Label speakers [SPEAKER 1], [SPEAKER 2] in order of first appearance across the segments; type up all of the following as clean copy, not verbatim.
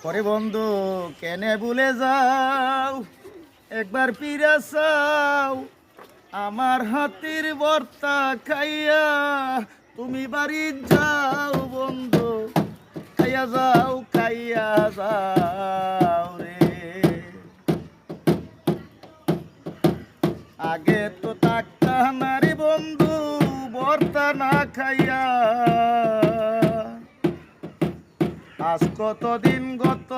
[SPEAKER 1] পরে বন্ধু কেনে ভুলে যাও, একবার ফিরে চাও আমার হাতির ভর্তা খাইয়া। তুমি বাড়ি যাও বন্ধু, খাইয়া যাও খাইয়া যাও রে। আগে তো থাকতাম না রে বন্ধু ভর্তা না খাইয়া, আজ কতদিন গত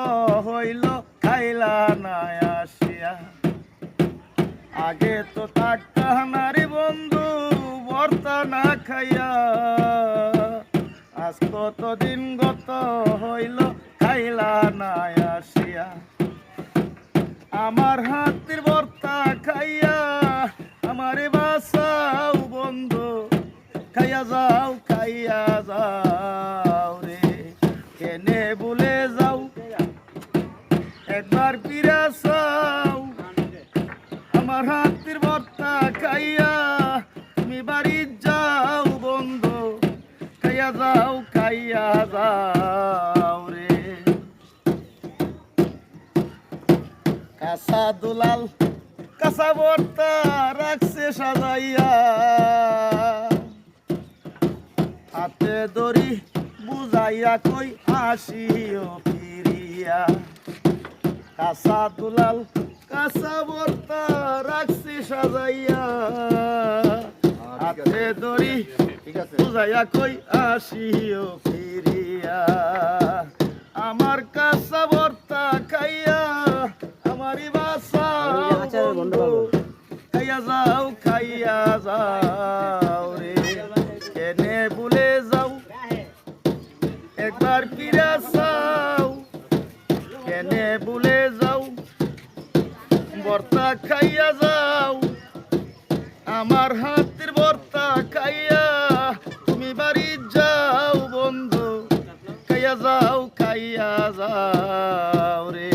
[SPEAKER 1] হইল খাইলা না আসিয়া। আগে তো থাকতাম না রে বন্ধু ভর্তা না খাইয়া, আজ কতদিন গত হইল খাইলা না আসিয়া। আমার হাতের ভর্তা খাইয়া আমারে বাঁচাও বন্ধু, খাইয়া যাও খাইয়া যাও রে। কেনে ভুলে যাও, একবার ফিরে চাও আমার হাতের ভর্তা খাইয়া। তুমি বাড়ি যাও বন্ধু, খাইয়া যাও খাইয়া যাও রে। কাঁচা দুলাল কাঁচা ভর্তা রাখছে সাজাইয়া, হাতে দড়ি বুঝাইয়া কই আসিও ফিরিয়া। কাঁচা দুলাল কাঁচা ভর্তা রাখছি সাজাইয়া, হাতে দড়ি বুঝাইয়া কই আসিও ফিরিয়া। আমার কাঁচা ভর্তা খাইয়া আমারই বাঁচাও বন্ধু, খাইয়া যাও খাইয়া যাও রে। কেনে ভুলে যাও, একবার ফিরে চাও কেনে ভুলে যাও, ভর্তা খাইয়া যাও আমার হাতের ভর্তা খাইয়া। তুমি বাড়ি যাও বন্ধু, খাইয়া যাও খাইয়া যাও রে।